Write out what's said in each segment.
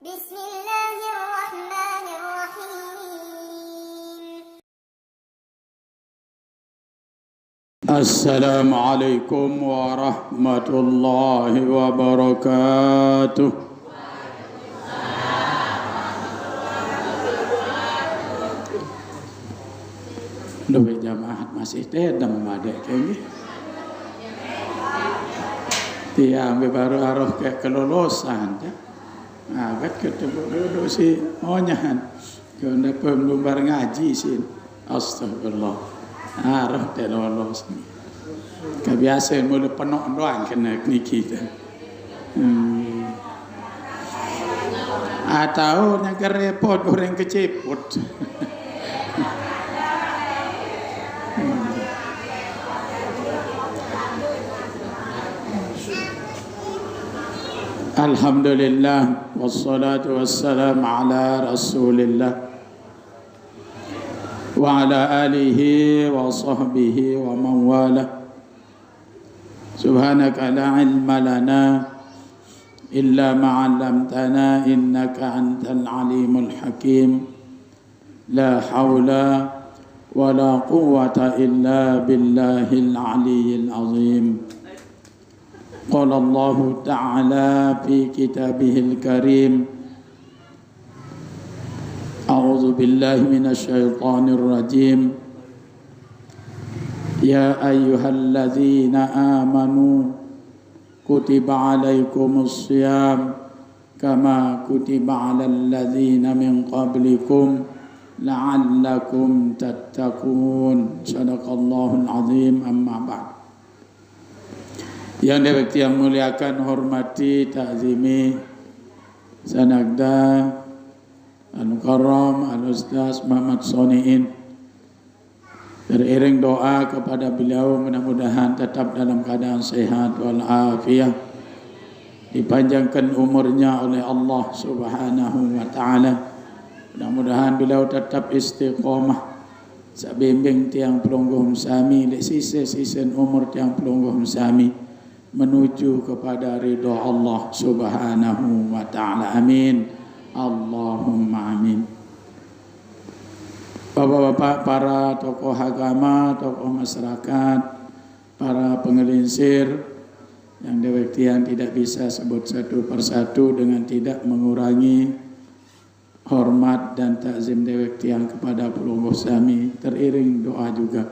Bismillahirrahmanirrahim. Assalamualaikum warahmatullahi wabarakatuh. Duit jamaah masih dedem adek kayaknya. Tiang baru aruh kayak kelolosan ya. Nah, kan ketemu dulu si onyahan. Kena pemlubar ngaji sih. Astagfirullah. Aruh teh lolos. Kebiasaan mula penuh doang kena kita. Atau yang repot orang keceput. Alhamdulillah wassalatu wassalamu ala Rasulillah wa ala alihi wa sahbihi wa man wala. Subhanaka la ilma lana illa ma 'allamtana innaka antal alimul hakim. La haula wa la quwwata illa billahil aliyyil azim. قال الله تعالى في كتابه الكريم أعوذ بالله من الشيطان الرجيم يا أيها الذين آمنوا كتب عليكم الصيام كما كتب على الذين من قبلكم لعلكم تتقون صدق الله العظيم أما بعد. Yang dibakti yang muliakan, hormati, takzimi, sanagda, al-mukarram, al-ustaz Muhammad Soni'in. Beriring doa kepada beliau, mudah-mudahan tetap dalam keadaan sehat walafiat, dipanjangkan umurnya oleh Allah Subhanahu wa ta'ala. Mudah-mudahan beliau tetap istiqomah sabimbing tiang pelungguh sami, di sisa-sisa umur tiang pelungguh sami menuju kepada ridha Allah Subhanahu wa ta'ala. Amin. Allahumma amin. Bapak-bapak, para tokoh agama, tokoh masyarakat, para pengelinsir yang dewektian tidak bisa sebut satu persatu dengan tidak mengurangi hormat dan takzim dewektian kepada pelungguh sami, teriring doa juga.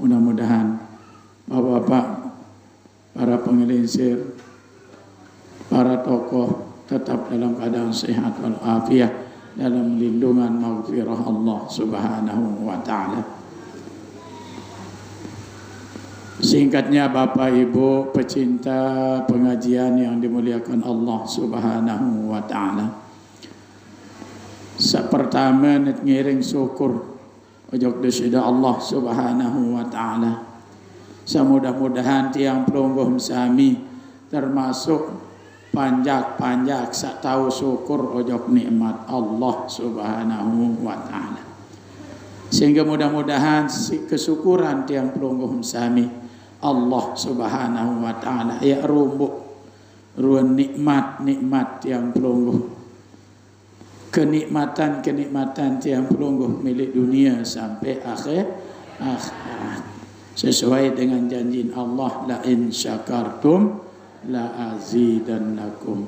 Mudah-mudahan bapak-bapak, para pengelinsir, para tokoh tetap dalam keadaan sehat walafiat dalam lindungan maghfirah Allah Subhanahu wa ta'ala. Singkatnya, Bapak Ibu pecinta pengajian yang dimuliakan Allah Subhanahu wa ta'ala, pertama net ngiring syukur ojok desida Allah Subhanahu wa ta'ala. Semudah-mudahan tiang pelungguh sami termasuk panjak-panjak sak tahu syukur ojok nikmat Allah Subhanahu wa ta'ala. Sehingga mudah-mudahan kesyukuran tiang pelungguh sami Allah Subhanahu wa ta'ala ya rumbuk ruan nikmat-nikmat tiang pelungguh, kenikmatan-kenikmatan tiang pelungguh milik dunia sampai akhirat. Sesuai dengan janji Allah, la in syakartum la azidannakum.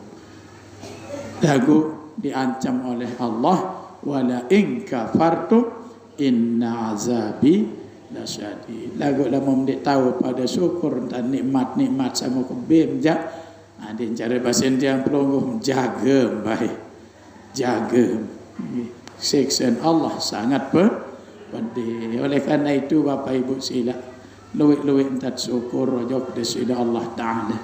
Lagu diancam oleh Allah, wala in kafartum inna azabi lasyadid. Lagu dah memdik tahu pada syukur dan nikmat-nikmat sama kebim jak. Ada cara bahasa yang pelungguh jaga baik. Jaga. Seksen Allah sangat pedih. Oleh karena itu Bapak Ibu sila luwik-luwik entat syukur rojok desida Allah Ta'ala.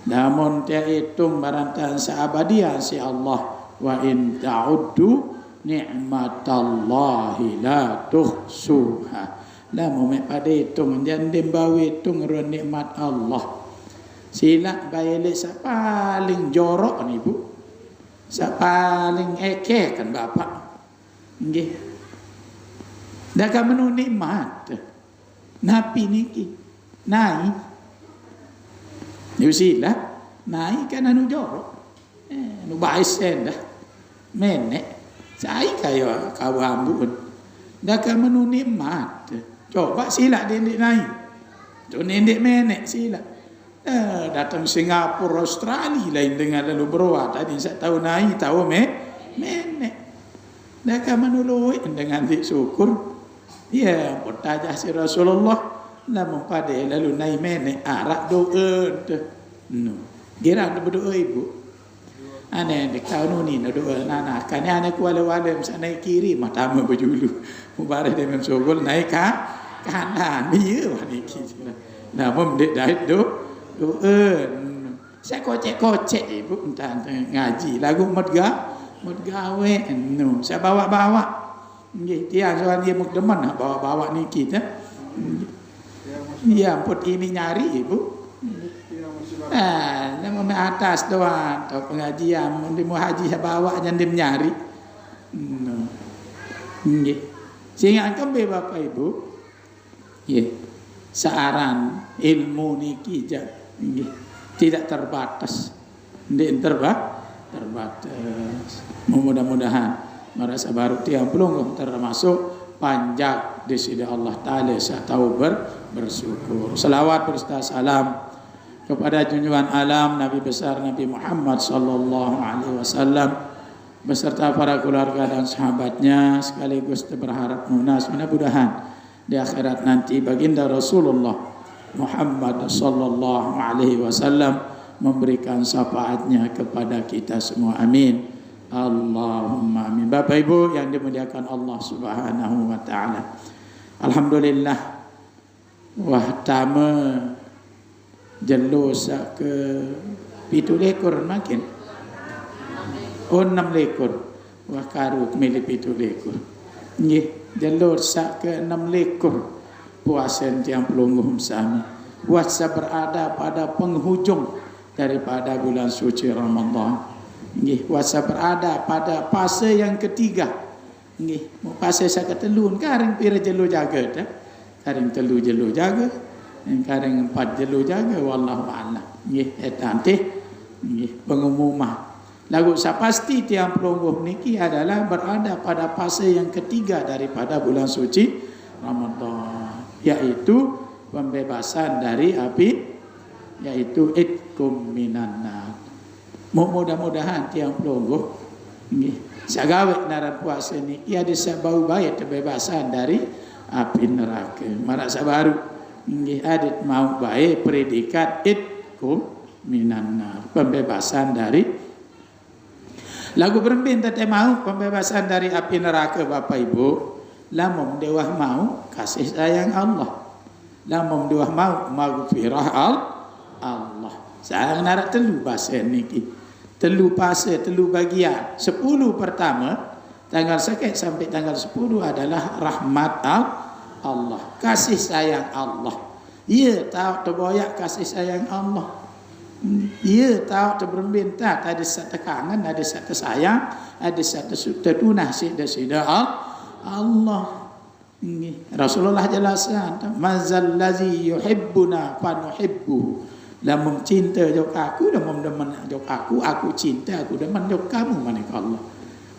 Namun dia hitung barantan seabadian si Allah, wa in ta'uddu ni'matallahi la tuhsuha. Lah momek pada hitung jandim bawa hitung ruan nikmat Allah. Sila bayelik sa paling jorok ni Bu, sa paling eke kan Bapak. Nggih. Dah kan menu nikmat. Napi niki naik New Zealand naik kan anu jorok nu baisen dah menek saya kaya kau ambun dah kamu nikmat coba silak dindik naik tu nindik menek silak datang Singapura Australia lain dengan lalu beruat tadi saya tahu naik tahu menek dah kamu nului dengan dik syukur ya bertajah si Rasulullah namun pada lalu naik menek arak doa no gerang berdoa ibu ane dek tahu ni doa nana kan ane kuala-wala sana kiri matama berjulu mubarak dengan syukur naik kanan dia wani kiri namun dek dah doa saya kocek ibu entah ngaji lagu gawe no saya bawa nggih tiang soal dia mukdemen bawa ni kita ya put ini nyari ibu nama atas doang atau pengajian di haji saya bawa jangan nyari no nggih sehingga kembe bapak ibu nggih searan ilmu niki nggih tidak terbatas ndek terbatas mudah-mudahan merasa baru tiang pelungguh termasuk panjang di sisi Allah Ta'ala saya tahu bersyukur selawat berserta salam kepada junjungan alam Nabi besar Nabi Muhammad sallallahu alaihi wasallam beserta para keluarga dan sahabatnya sekaligus berharap mudah-mudahan di akhirat nanti baginda Rasulullah Muhammad sallallahu alaihi wasallam memberikan syafaatnya kepada kita semua amin Allahumma amin. Bapak Ibu yang dimuliakan Allah Subhanahu wa taala. Alhamdulillah wah tama jelus ke 7 ekor makin 6 ekor wah karu milih 7 ekor nggih jelus ke 6 ekor puasa yang pelungguh sami puasa berada pada penghujung daripada bulan suci Ramadan nggih puasa berada pada fase yang ketiga nggih fase sak telun karing pira jelo jaga dah karing telu jelo jaga karing 4 jelo jaga wallahu a'lam nggih eta teh nggih pengumuman lagu sapasti tiang pelungguh niki adalah berada pada fase yang ketiga daripada bulan suci Ramadan yaitu pembebasan dari api yaitu itkum minan nar mudah-mudahan tiang pelungguh nggih sagawe naran puasa ni ia bisa bau baik kebebasan dari api neraka marak sabaru nggih adat mau baik predikat itkum minan nar pembebasan dari lagu berembin tete mau pembebasan dari api neraka Bapak Ibu lamun dewah mau kasih sayang Allah lamun dewah mau maghfirah Allah sayang narak telu bahasa niki telu fase, telu bagian 10 pertama tanggal sekek sampai tanggal 10 adalah rahmat Allah kasih sayang Allah ia tahu terboyak kasih sayang Allah ia tahu terberminta ada satu kangen ada satu sayang ada satu tertunah sida Allah ini Rasulullah jelaskan mazal ladzi yuhibbuna fa nuhibbu lamun cinta jok aku lamun demen jok aku cinta aku demen jok kamu manika Allah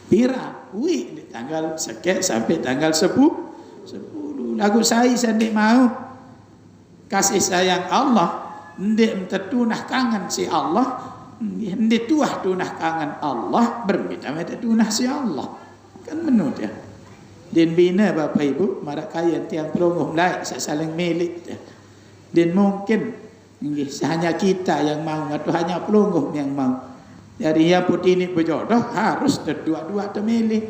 pira wi tanggal sekek sampai tanggal 10 lagu saya sendik mau kasih sayang Allah ndik tertunah kangen si Allah ndik tuah tunah kangen Allah berbeda-beda tunah si Allah kan menurut ya dan bina Bapak Ibu marak kaya tiang pelungguh lain saling milik dan mungkin nggih hanya kita yang mau atau hanya pelungguh yang mau dari yang putih ini berjodoh harus berdua-dua termilih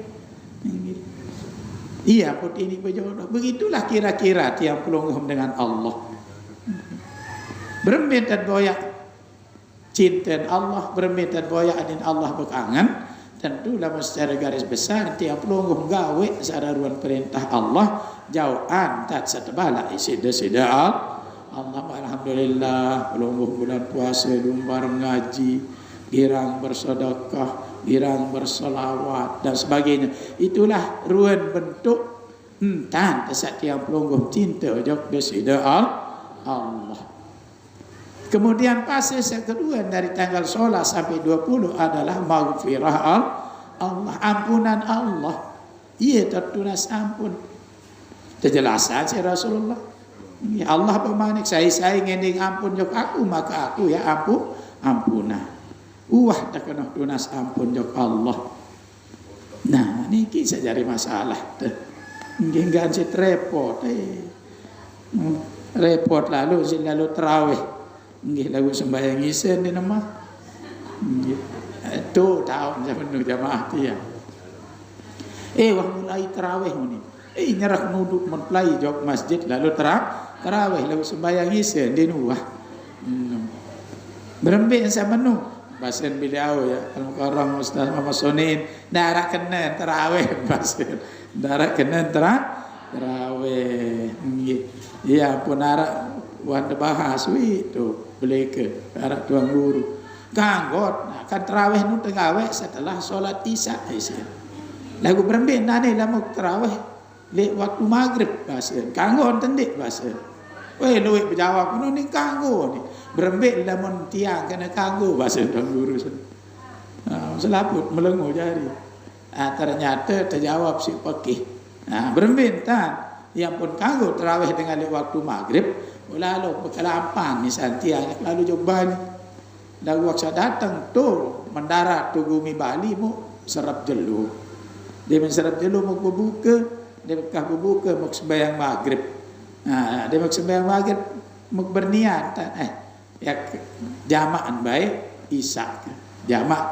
iya putih ini berjodoh begitulah kira-kira tiang pelungguh dengan Allah berminta boyak cinta Allah berminta boyak dan Allah berkangen tentulah secara garis besar tiang pelungguh gawe sadaruan perintah Allah jauhan tak setebala sida Allah alhamdulillah pelungguh bulan puasa lumbar ngaji girang bersedekah girang berselawat dan sebagainya itulah ruan bentuk entan setiap pelungguh cinta jok besida Allah kemudian fase yang kedua dari tanggal 11 sampai 20 adalah maghfirah Allah, ampunan Allah. Ia tertunas ampun. Terjelasan si Rasulullah. Ya Allah bermanik, saya ngending ampun jok aku, maka aku ya ampunah. Tak kena tunas ampun jok Allah. Nah, ini kisah jadi masalah. Nggih ganti repot. Repot lalu terawih. Nggih lagu sembahyang isen di nama. Itu tahun zaman jamaah dia. Wah mulai terawih ni. Nyerak nuduk mulai jauh masjid lalu terawih lalu sembahyang isen di nuah. Berembik sama nu. Basen beliau ya. Kalau orang Ustaz Muhammad Sonin darat kena terawih basen. Darat kena terawih. Ya pun arak wanda bahas itu beli ke arak tuan guru. Kanggot akan terawih nu terawih setelah solat isya. Lagu berembik nane lamu terawih le waktu maghrib basen. Kanggot tendik basen. Weh luwih berjawab nu ni kanggo ni. Berembik lamun tiang kena kanggo basen tuan guru. Selaput melenguh jari. Ternyata terjawab si pakih. Berembik tan. Yang pun kanggo terawih dengan waktu maghrib, lalu berkelampang misal tiang lalu coba ni. Lalu waktu datang tu mendarat tu bumi Bali mu serap jelu. Dia menserap jelu mu berbuka, dia berbuka mu sembahyang maghrib. Dia mu sembahyang maghrib mu berniat ya jamaan baik isya. Jamak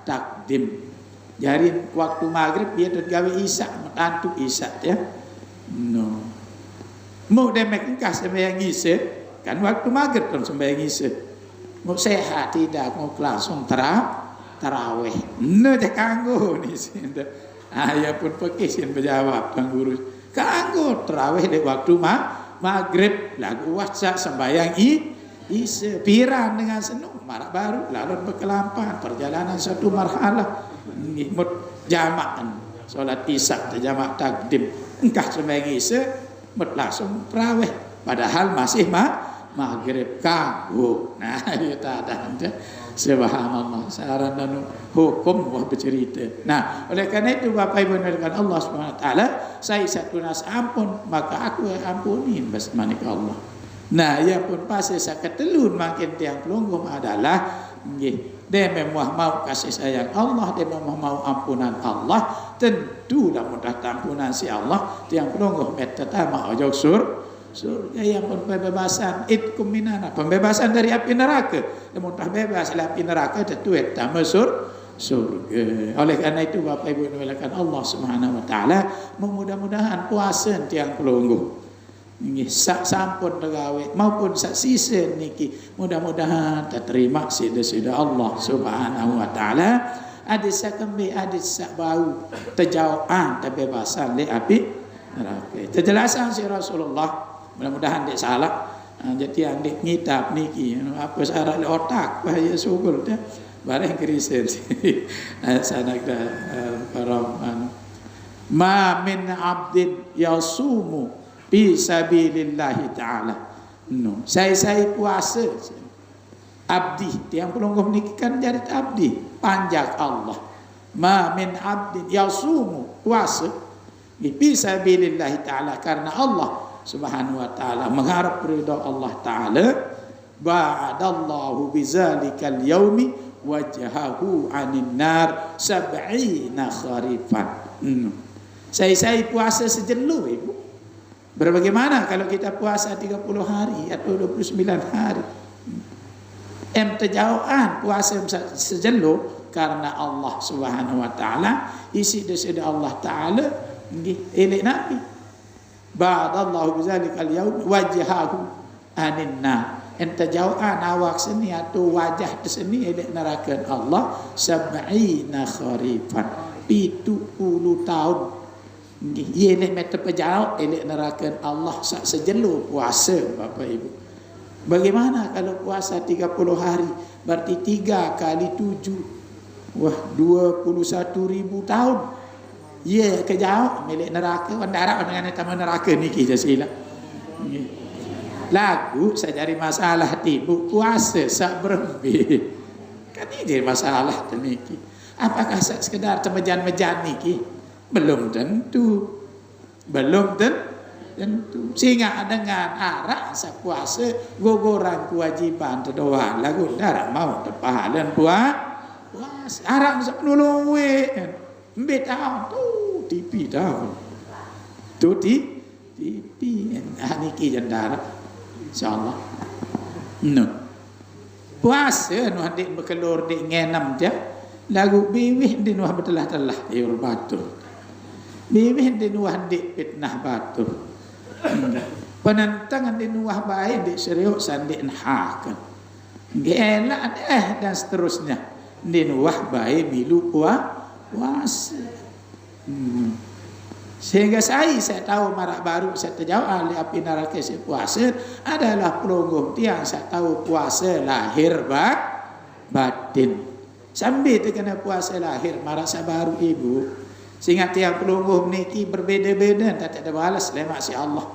takdim. Jadi waktu maghrib dia tergawe isya, menantu isya ya. No. Mau demek engkau sembahyang isya kan waktu maghrib kan sembahyang isya. Mau sehat tidak mau langsung tarawih. No dah kanggo ni sini. Ya pun pakai sin berjawab kang guru. Kanggo tarawih di waktu maghrib lagu wajah sembahyang isya piran dengan senung marak baru lalu berkelampang perjalanan satu marhalah mut jamaan solat isya jamak takdim. Engkau sembahyang isya langsung terawih padahal masih maghrib kanggo. Nah itu ada subhanallah saran dan hukum wah bercerita. Nah oleh karena itu Bapak Ibu mengatakan Allah Subhanahu wa taala saya satu nas ampun maka aku ampunin bas manik Allah. Nah yang pun pasti saya ketelun makin tiang pelunggung adalah dia memang mau kasih sayang Allah, dia memang mau ampunan Allah, tentulah mudah ampunan si Allah tiang pelunggung pertama ojok surga yang pun pembebasan itkum minana, pembebasan dari api neraka. Mudah bebas dari api neraka tentu etama surga. Oleh karena itu Bapak Ibu melakukan Allah Subhanahu wa taala mudah-mudahan puasa tiang pelunggung nggih sak sampun tegawe maupun sak sisa niki mudah-mudahan terterima sida-sida Allah Subhanahu wa taala. Ada sak kembe ada sak bau terjauhan terbebasan dari api neraka. Terjelasan si Rasulullah mudah-mudahan dia salah. Jadi yang dik ngitab niki apa syarat otak bahaya sugul dia bareng kristen sanak karam ma min abdin yasumu fi sabilillah taala. No, saya puasa abdi yang pelungguh niki kan jadi abdi panjang Allah. Ma min abdin yasumu puasa fi sabilillah taala karena Allah Subhanahu wa taala mengharap ridha Allah taala ba'adallahu bizalikal yaumi wajhahu 'anil nar 70 kharifan. Saya puasa sejelu ibu. Bagaimana kalau kita puasa 30 hari atau 29 hari? Terjauhan puasa sejelu karena Allah Subhanahu wa taala isi desida Allah taala elek nabi. Ba'dallahu bizalikal yaum wajhahu anin nar. Terjauhan awak seni atau wajah seni elek neraka Allah 70 kharifan. 70 tahun. Ia elek mata pejauh elek neraka Allah sejelu puasa Bapak Ibu. Bagaimana kalau puasa 30 hari berarti 3 kali 7 wah 21.000 tahun. Ya kejauh milik neraka wandarak dengan taman neraka niki jasila. Lagu saya cari masalah tibu puasa sak berembik. Kan ini masalah niki. Apakah sekedar temejan-mejan niki? Belum tentu. Tentu. Sehingga dengan arak puasa gogoran kewajiban terdoa lagu darat mau terpahalan puasa. Arak sepuluh mbet tahu tu TV tahu. Tu TV niki jendara insyaallah. No. Puasa nu adik berkelur dik ngenam je. Lagu biwih di nuah betelah-telah di batu. Biwih di nuah dik fitnah batu. Penentangan di nuah baik di serius sandik hak. Gelak dan seterusnya. Di nuah baik milu puasa. Sehingga saya tahu marak baru saya terjawab ahli api neraka si puasa adalah pelungguh tiang saya tahu puasa lahir batin. Sambil terkena puasa lahir marak saya baru ibu. Sehingga tiang pelungguh niki berbeza-beza tak ada balas lemak si Allah.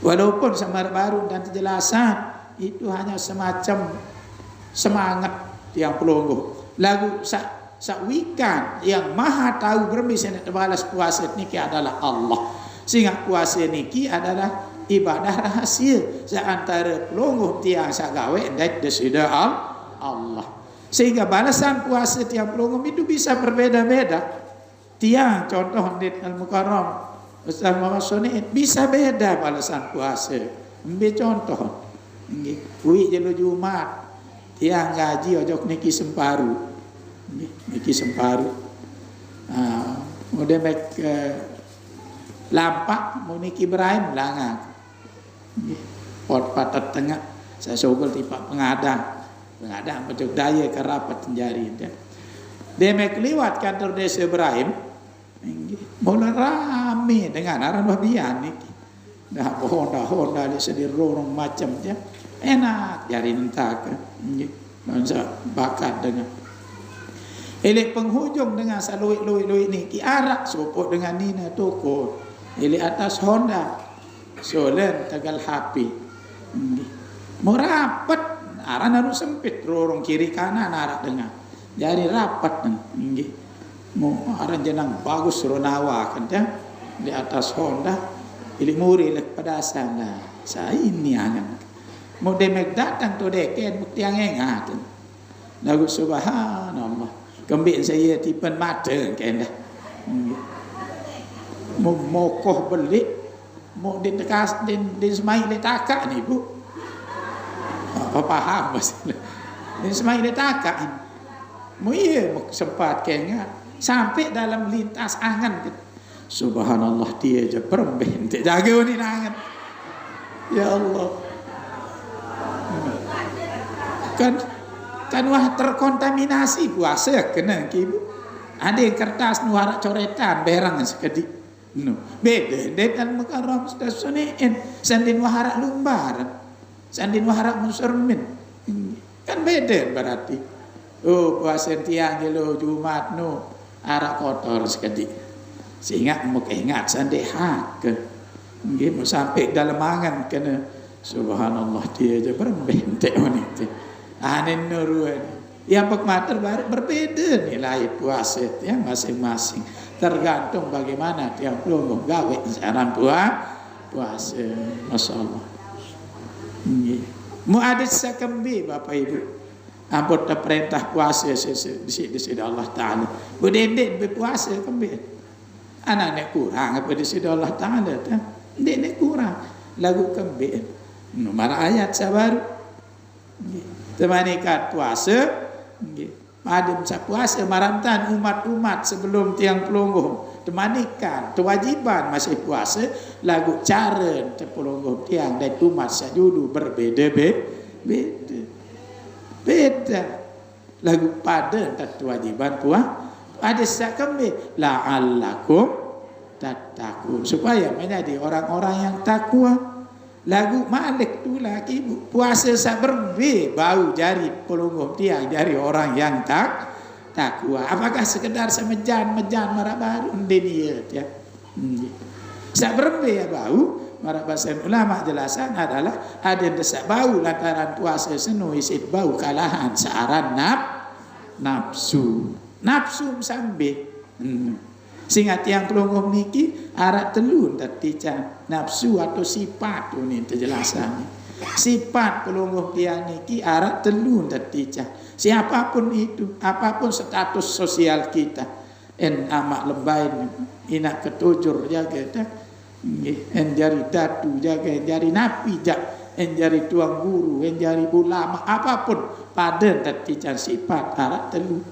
Walaupun sama baru dan kejelasan itu hanya semacam semangat tiang pelungguh. Lagu sakwikan yang maha tahu berbisa nak balas puasa niki adalah Allah. Sehingga puasa niki adalah ibadah rahasia seantara pelungguh tiang sagawe dan desida Allah. Sehingga balasan puasa tiang pelungguh itu bisa berbeda-beda. Tiang contoh di Al-Mukarram Ustaz Muhammad Suni bisa beda balasan puasa. Ambil contoh. Wi jelo Jumat tiang gaji ojok niki semparu. Niki semparu. Udah mek lampak mau niki beraim langang. Pot patat tengah saya sogol tipak pengadang betul daya ke rapat jari dia. Demek lewat kantor desa Ibrahim mula rame dengan aran babian niki. Dah honda di sedir rorong macam dia. Enak jari entak. Nggih. Bangsa bakat dengan elek penghujung dengan saluik-luik niki arak sopok dengan Nina toko. Elek atas Honda. Solen Tegal HP. Nggih. Mau rapat aran harus sempit rorong kiri kanan arak dengan. Jadi rapat nggih. Mau aran jenang bagus ronawa kan ya. Di atas Honda ili muri lek pedasan lah. Saya ini angan. Mau demek datang tu deken bukti yang engat. Lagu subhanallah. Kembik saya tipen mata kena. Mau mokoh belik mau ditekas di semai letakak ni bu. Apa paham masalah. Di semai letakak. Mau iya sempat kena sampai dalam lintas angan. Subhanallah dia je perembih tak jaga ni angan. Ya Allah. Kan wah terkontaminasi puasa kena ibu. Ada kertas nuarak coretan berang sekedik. No. Beda dan Mukarram stasiunin sandin waharak lumbar. Sandin waharak munsurmin. Kan beda berarti. Oh puasa tiang jelo Jumat no arak kotor sekedik. Sehingga mau ingat sandi hak. Nggih mau sampai dalam angan kena subhanallah dia je berbentek wanita. Anen nuruan. Yang pekmater baru berbeda nilai puasa yang masing-masing. Tergantung bagaimana tiap pelungguh gawe saran puasa. Masyaallah. Nggih. Mu ada sakembi Bapak Ibu. Ampun perintah puasa di sini Allah Taala. Budendek berpuasa kembi. Anak kurang apa di sini Allah Taala ta. Dek kurang. Lagu kembi. Nomor ayat sabar. Nggih. Temanikat puasa. Nggih. Padam puasa marantan umat-umat sebelum tiang pelungguh. Temanikan kewajiban masih puasa lagu cara terpelungguh tiang dan umat sajudu beda. Lagu pada kewajiban puasa ada sakembe la'allakum tattaqun supaya menjadi orang-orang yang takwa. Lagu Malik tu lagi puasa saberbe bau jari pelungguh tiang jari orang yang takwa. Apakah sekedar semejan marah baru dunia ya. Saberbe ya bau marah bahasa ulama jelasan adalah ada desak bau lantaran puasa senu isi bau kalahan searan nafsu. Nafsu sambil. Sehingga tiang pelungguh niki arak telun tadi nafsu atau sifat tu ni terjelasannya. Sifat pelungguh tiang niki arak telun tadi siapapun itu, apapun status sosial kita, en amak lebay inak ketujur jaga dah, en jari datu jaga, en jari napi jaga, en jari tuang guru, en jari ulama, apapun pada tadi sifat arak telun.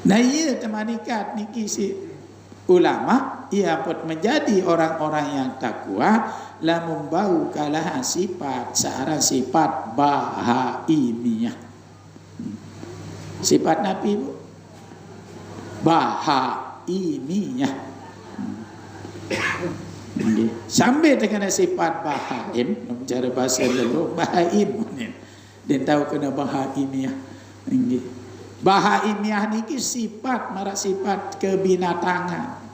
Nah ia temanikat niki si ulama ia pun menjadi orang-orang yang takwa la membau kalah sifat searah sifat bahaimiyah. Sifat Nabi bu bahaimiyah. Sampai dengan sifat bahaim cara bahasa dulu bahaim dan tahu kena bahaimiyah. Bahaimiyah niki sifat marah sifat kebinatangan.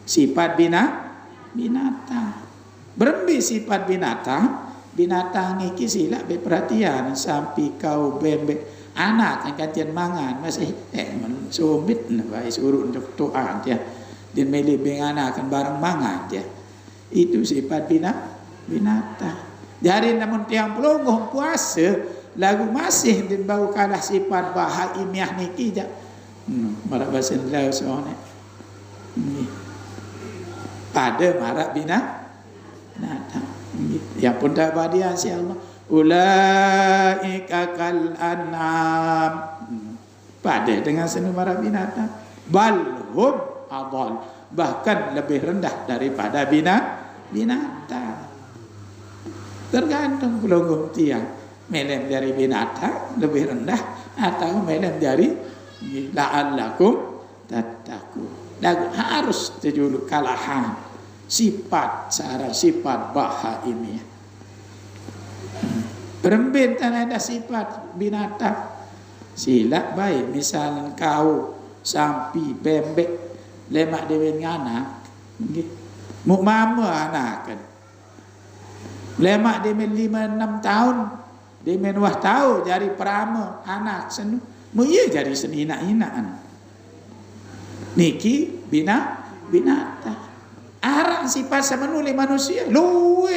Sifat binatang. Berembi sifat binatang niki sila berperhatian sampai kau bembek anak yang kajian mangan masih sumbit bae suruh untuk doa dia. Din meli beng anak akan barang mangan dia. Itu sifat binatang. Jadi namun tiang pelungguh puasa lagu masih din bau kalah sifat bahaimiyah niki jak. Marak bahasa Indonesia soalnya. Pada marak binatang. Yang pun dah badian si Allah. Ulaika kal an'am. Pada dengan senu marak binatang. Balhum adal. Bahkan lebih rendah daripada binatang. Tergantung pelungguh tiang. Melem dari binatang lebih rendah atau melem dari la'allakum tattaqun. Lagu harus terjuluk kalahan sifat searah sifat bahaimiyah. Berembin tanah ada sifat binatang silap baik misalnya kau sampi bembek lemak dewen anak muk mama anak kan lemak demen 5-6 tahun demen wah tahu jari perama anak senu mu ye jari senina-inaan niki binatang arang sifat semenuli manusia luwe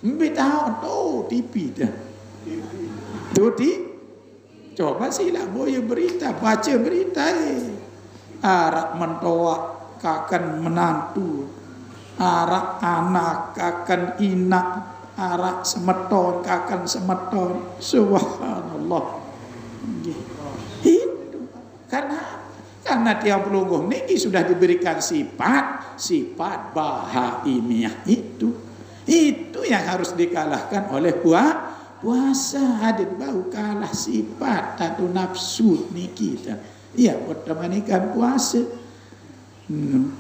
mbi tahu tu tipi dah tu coba sila boya berita baca berita arak mentoak kakan menantu arak anak kakan inak arak semeton kakan semeton subhanallah itu karena tiang pelungguh niki sudah diberikan sifat bahaimiyah itu yang harus dikalahkan oleh puasa hadit bau kalah sifat atau nafsu niki iya pertemanikan puasa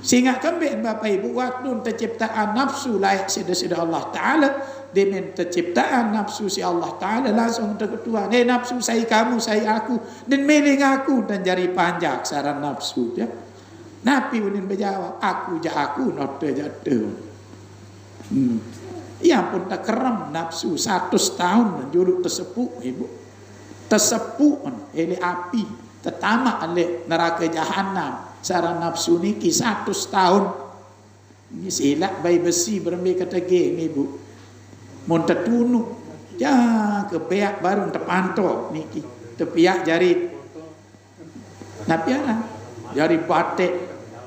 sehingga kembali Bapak Ibu waktu terciptaan nafsu layak sida Allah Ta'ala dengan terciptaan nafsu si Allah Ta'ala langsung terketua nafsu saya kamu saya aku dan milik aku dan jari panjang saran nafsu dia Nabi unin berjawab aku not jatuh yang pun tak kerem nafsu 100 tahun menjuluk tersepuk ibu tersepuk oleh api tertamak oleh neraka jahanam saran nafsu niki 100 tahun ini silap bayi besi berembi kata ge ni bu mun tertunuk ya kepeak baru terpantau niki tepiak jari napiana jari batik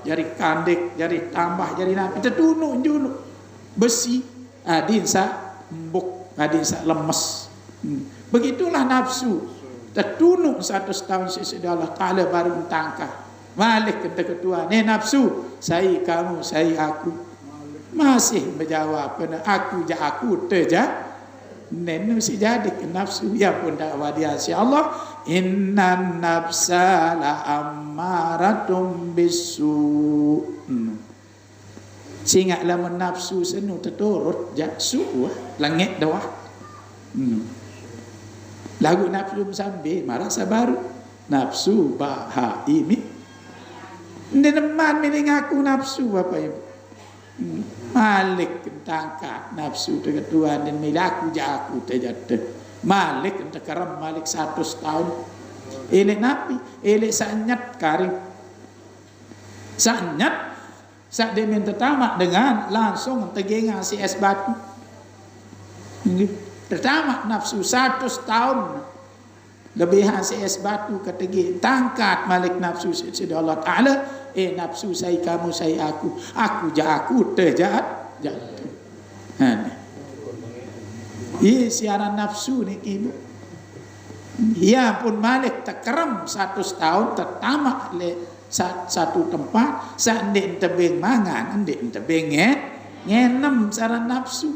jari kandek jari tambah jari napi tertunuk juluk besi adin sa embuk adin sa lemes begitulah nafsu tertunuk 100 tahun sesudah Allah Ta'ala baru mentangkah balik ke ketua ni nafsu saya kamu saya aku masih menjawab kena aku teja nenu si jadi ke nafsu ya pun dakwah dia si Allah innan nafsa la ammaratum bisu sehingga lamun nafsu senu terturut jaksu langit dawah lagu nafsu sambil marah sabaru nafsu bahaimi neman miling aku nafsu Bapak Ibu malik tangka nafsu ketuan dan milaku jaku terjatuh Malik ente karam Malik 100 tahun. Elek Nabi, elek sanyat karim. Sanyat sak dia minta tamak dengan langsung tegenga si es batu. Pertama nafsu 100 tahun lebihan si es batu ketegi tangkat Malik nafsu sida Allah Taala nafsu saya kamu saya aku aku terjat jatuh. Ini siaran nafsu ni ibu. Ya pun Malik terkeram 100 tahun tertamak le satu tempat sandek tebing mangan ndek tebing ngenem cara nafsu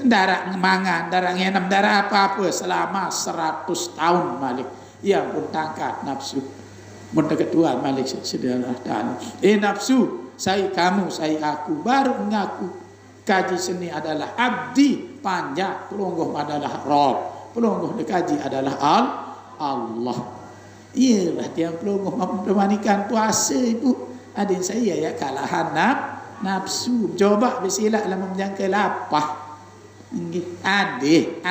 darah mangan darah ngenem darah apa selama 100 tahun Malik ya pun tangkat nafsu mun ketua Malik saudara dan nafsu saya kamu saya aku baru ngaku kaji seni adalah abdi panjang pelungguh adalah Rob pelungguh dikaji adalah Allah. Iyalah tiang pelungguh mempermanikan puasa ibu. Adik saya ya kalahan nafsu. Coba bersilap dalam menjangka lapah. Adik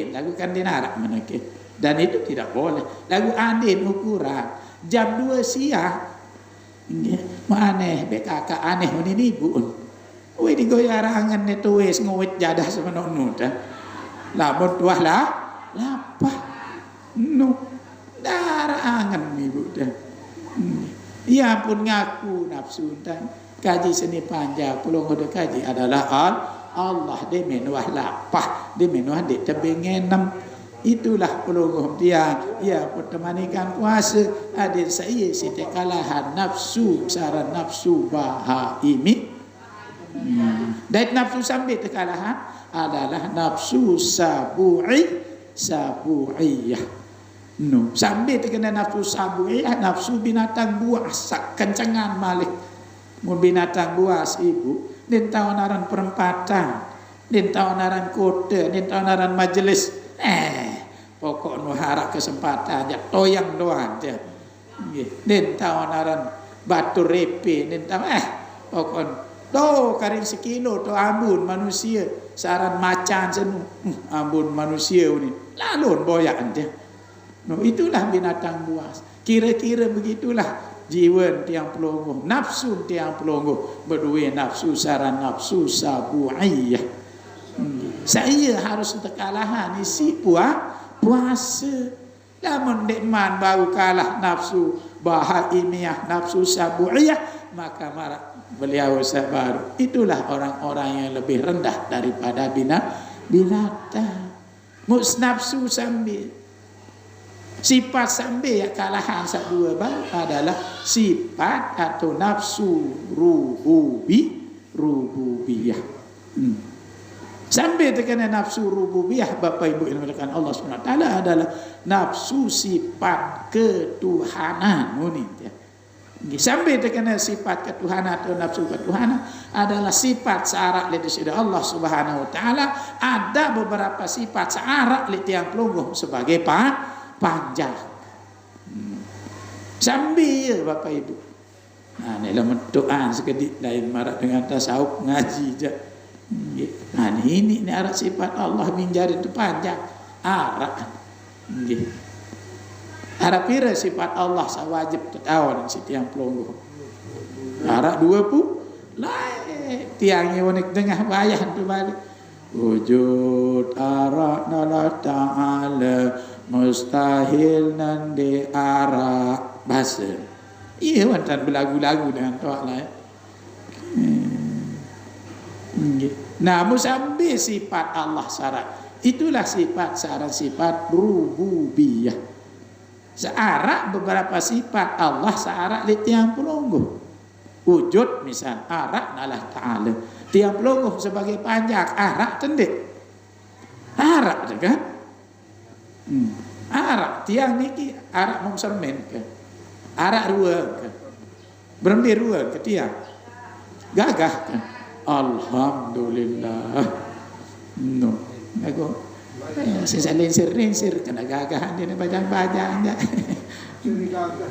lakukan dinarak menakir. Dan itu tidak boleh. Lagu adik ukuran. Jam 2 siang. Aneh BKK aneh ini ibu. Wih digoyarangan ni tuwis nguwit jadah semenonu dah. Lamun tuah lah lapah. No. Darah angan ibu dah. Ya pun ngaku nafsu dan kaji seni panjang pulung udah kaji adalah Allah dia menuah lapah dia menuah dia tebing enam itulah pulung dia ya pertemanikan puasa adik saya siti kalahan nafsu saran nafsu bahaimi dan nafsu sambil terkalahan adalah nafsu sabu'iyah. No, sambil terkena nafsu sabu'iyah, nafsu binatang buas, sak kencangan Malik. Mun binatang buas ibu, din tahunaran perempatan, din tahunaran kota, din tahunaran majelis. Pokok nu harap kesempatan aja toyang doang aja. Din tahunaran batu repe, din tahu pokok do karing sekilo to ambun manusia, saran macan senu, ambun manusia ni. Lalu boyak aja. No, itulah binatang buas. Kira-kira begitulah jiwa tiang pelungguh, nafsu tiang pelungguh, berdua nafsu saran nafsu sabu'iyah. Saya harus terkalahan isi puasa. Namun dekman baru kalah nafsu bahaimiyah, nafsu sabu'iyah, maka marah beliau sabar. Itulah orang-orang yang lebih rendah daripada binatang. Nafsu sambil sifat sambil ya kalahan sak dua baru adalah sifat atau nafsu rububiyah. Sambil terkena nafsu rububiyah Bapak Ibu yang dimuliakan Allah SWT adalah nafsu sifat ketuhanan. Sambil terkena sifat ketuhanan atau nafsu ketuhanan adalah sifat searak li disida Allah Subhanahu wa taala. Ada beberapa sifat searak li tiang pelungguh sebagai panjang. Sambil Bapak Ibu. Nah, ini lah mendoaan sekedik lain marak dengan tasawuf ngaji je. Nah, ini arak sifat Allah minjari itu panjang. Arak. Arak pira sifat Allah sawajib tertawan setiang pelungguh. Arak 20 lain tiangnya wanik tengah bayah tu balik. Wujud arak Allah Ta'ala mustahil nandi arak bahasa. Iya wantan berlagu-lagu dengan tuak lah. Namun sambil sifat Allah syarat. Itulah sifat syarat sifat rububiyah. Searak beberapa sifat Allah searak di tiang pelungguh. Wujud misal arak Allah Ta'ala. Tiang pelungguh sebagai panjang arak tendek. Arak kan? Arak tiang niki arak mengsermen ke arak ruang ke berembir ruang ke tiang gagah ke alhamdulillah no aku sesalinsir kena gagahan dia bajang-bajang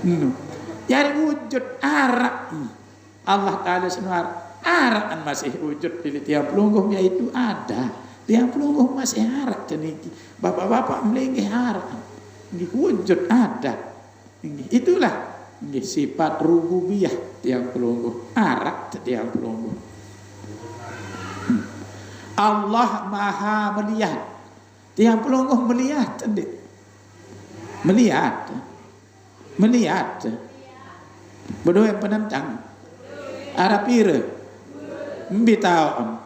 no jadi wujud arak Allah Ta'ala senar arakan masih wujud di tiang pelungguh yaitu ada Tiang pelungguh masih harap ceniki. Bapak-bapak melinggih harap. Nggih wujud ada. Nggih itulah nggih sifat rububiyah tiang pelungguh. Harap tiang pelungguh. Allah Maha melihat. Tiang pelungguh melihat tadi. Melihat. Berdua yang penentang. Arab ira. Mbitau.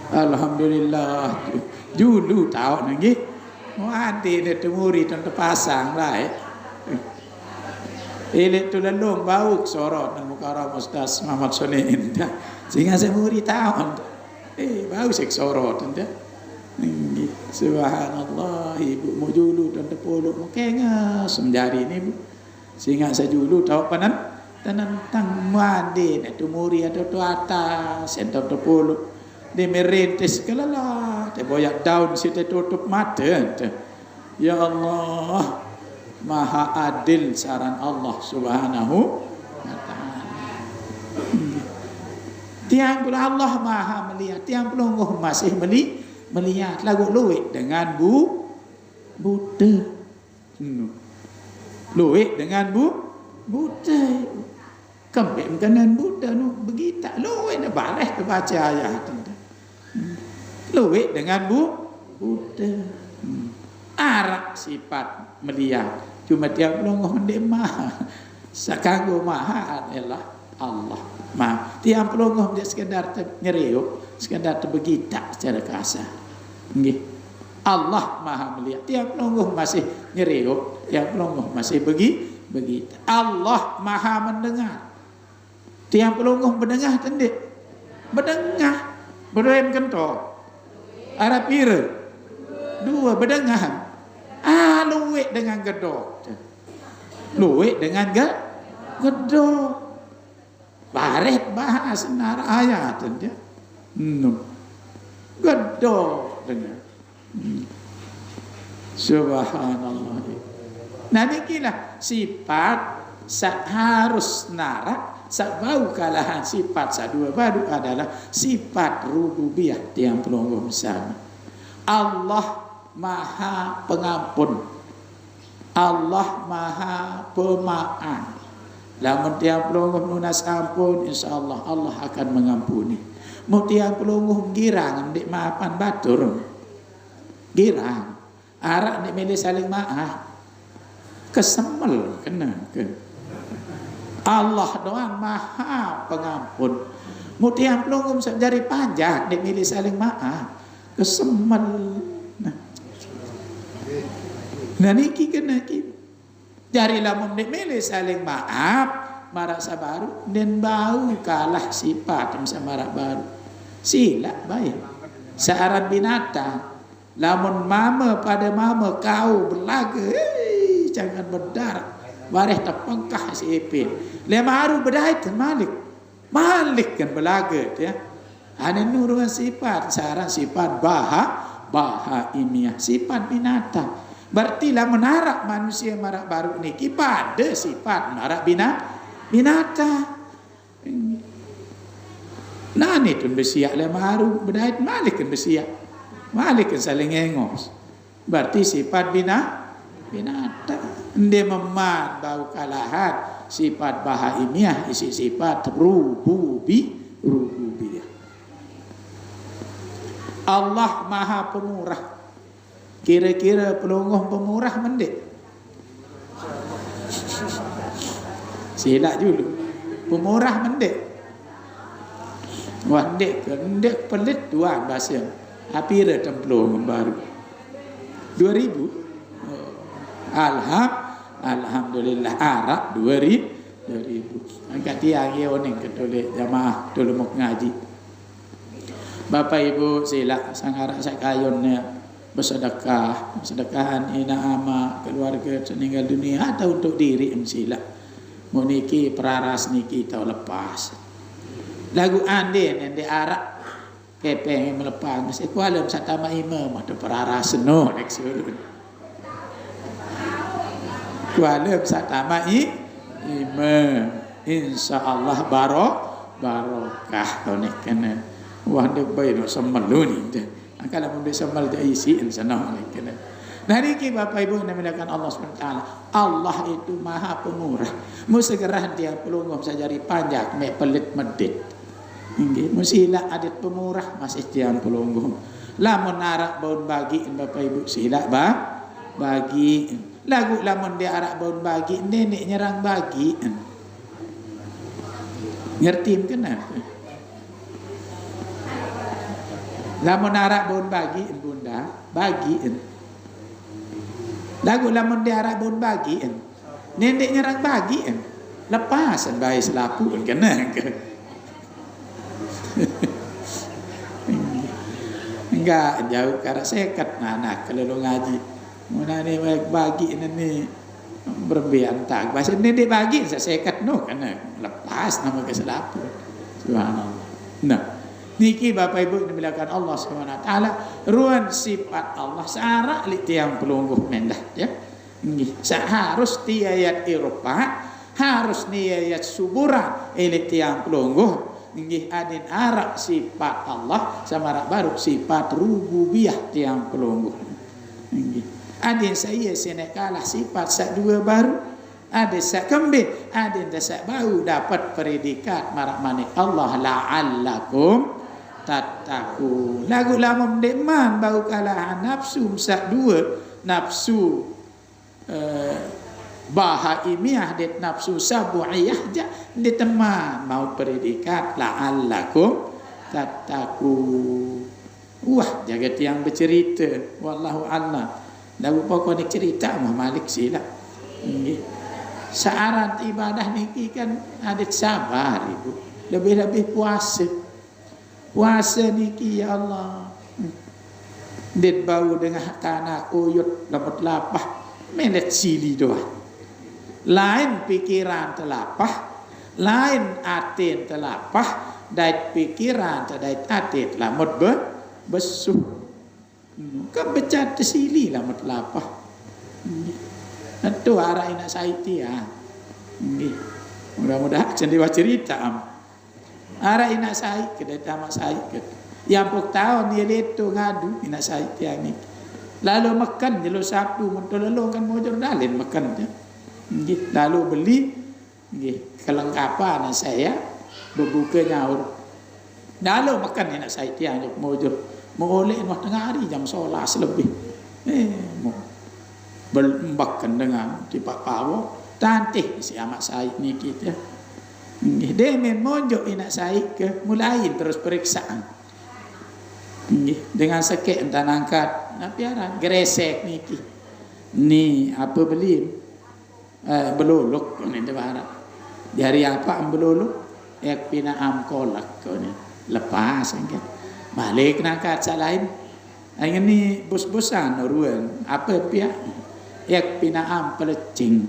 Alhamdulillah. Dulu tahu lagi. Mau adi dia temuri tentu pasang lah. Ini tu lalu bau sorot dan muka orang Ustaz Muhammad Solehin. Sehingga saya muri tahu. Bau sek sorot. Subhanallah. Ibu mau julu dan tepuluk. Mukanya semjari ini. Sehingga saya julu tahu panan. Tentang mandi. Itu muri ada tu atas. Entah tepuluk. Dia merintis kelala. Dia boyak daun situ tutup mata. Ya Allah. Maha adil saran Allah Subhanahu wa ta'ala. Tiang pula Allah Maha melihat. Tiang pelungguh masih melihat. Lagu luwik dengan buta. Luwik dengan buta. Kempim kanan buta nu begitu. Luwik dah baris tu baca ayat. Luwik dengan buta. Arak sifat melihat. Cuma tiap pelungguh mendemah. Sakanggu maha adalah Allah. Maha. Tiap pelungguh dia sekadar nyeriuk, sekadar terbegitak secara kasar. Nggih. Allah Maha melihat. Tiap pelungguh masih nyeriuk, tiap pelungguh masih begitu. Allah Maha mendengar. Tiap pelungguh mendengar tendik. Mendengar. Berdua kentok. Arab ira. Dua berdengar. Luwik dengan gedok. Luwik dengan gedok. Baret bahas nar ayat dia. Gedok dengan. Subhanallah. Nah nikilah sifat seharus narak sabau kalahan sifat sadua baru adalah sifat rububiyah tiang pelungguh bersama. Allah Maha pengampun. Allah Maha pemaaf. Lamun tiang pelungguh lunas ampun, insyaallah Allah akan mengampuni. Mu tiang pelungguh girang ndik maafan batur. Girang. Arak ndik milih saling maaf. Kesemel kena ke. Allah doang Maha pengampun. Mu tiang pelungguh jari panjang ndik milih saling maaf. Kesemel. Nah niki kena ki. Jari lamun dek milih saling maaf, marak sabaru dan bau kalah sifat sama marak baru. Sila baik. Searan binatang, lamun mama pada mama kau berlaga, jangan berdarah. Bareh terpengkah si ipin. Lemaru berdait Malik kan berlaga ya. Ada nurungan sifat, searan sifat bahaimiah, sifat binatang. Berarti lah menarak manusia marak baru ni pada sifat marak binatang. Nah ni tun bersiak lah maru berdait Malik kan bersiak. Malik kan saling engos. Berarti sifat binatang. Dia memat bau kalahan sifat bahaimiah isi sifat rububiyah. Allah Maha Pemurah. Kira-kira pelungguh pemurah mendek. Silap dulu. Pemurah mendek. Wah ndek pelit tuan bahasa. Api ada templung baru. 2000. Alhamdulillah Arab 2000. Angkat tiang oning ketolek jamaah tolong mau ngaji. Bapak Ibu silap sangarak sakayonnya bersedekahan ina ama keluarga meninggal dunia atau untuk diri sila. Mau niki peraras niki tahu lepas. Lagu andin yang di Arab kepeng melepas mesti kualam satama imam atau peraras no next dulu. Kualam satama imam insyaallah barokah tonek kena. Wah dek bayi no semal lu ni. Kalau mau semal dia isi insana lagi. Nah niki Bapak Ibu yang dimuliakan Allah SWT. Allah itu maha pemurah. Mu segera dia pelunggum sajari panjang me pelit medit. Nggih, musila adat pemurah masih tiang pelunggum. Lamun arak baun bagi Bapak Ibu sila bagi. Lagu lamun dia arak baun bagi nenek nyerang bagi. Ngerti kenapa? Lamun arak baun bagi bunda bagi. Lagu lamun dia arak baun bagi nenek nyerang bagi lepasan bayi selapu kena ke. Enggak jauh karena sekat anak kalau lu ngaji mana ni bagi ini berbian tak bahasa ini dia bagi saya sekat no karena lepas nama ke selapu. Subhanallah. Nah niki Bapak Ibu dimuliakan Allah Subhanahu wa taala ruan sifat Allah searak li tiang pelungguh mendah ya. Nggih seharus tiayat Eropa harus niayat suburan ili tiang pelungguh. Nggih adin arak sifat Allah sama arak baru sifat rububiyah tiang pelungguh. Nggih adin saya senekalah sifat sak dua baru ada sak kembali ada sak baru dapat predikat marak manik Allah la'allakum tattaqun. Lagu lama deman bau kalah nafsu sak dua nafsu bahaimiah det nafsu sabu'iyah ja de teman mau predikat la'allakum tattaqun. Wah jaga tiang bercerita wallahu a'lam. Lagu pokok ni cerita mah Malik sila. Nggih. Syarat ibadah niki kan ada sabar Ibu. Lebih-lebih puasa. Puasa niki ya Allah. Dit bau dengan tanah uyut lemut lapah melet sili doa. Lain pikiran telapah, lain atin telapah, dait pikiran dait atin lamut besuh. Kan becat sili lamut lapah. Itu arah ina saiti ya. Mudah-mudahan cendewa cerita am. Arah ina sai kedai tamak sai ke. Yang pok tahun dia leto ngadu ina saiti yang ni. Lalu makan jelo Sabtu muntol lalu kan mojor dalin makan dia. Lalu beli kelengkapan saya berbuka nyaur. Lalu makan ina saiti yang mojor. Mau oleh waktu tengah hari jam 11 lebih. Mau berlembakan dengan tipak pawo tantih si amat Said ni kita. Dia men monjok ina Said ke mulai terus periksaan. Dengan sekek entah angkat napiaran gresek niki. Ni apa beli belolok ni de barat. Di hari apa am belolok? Ek pina am kolak ko ni. Lepas kan. Balik nangkat salain. Ang ni bos-bosan ruang apa pihak yak pinaam pelecing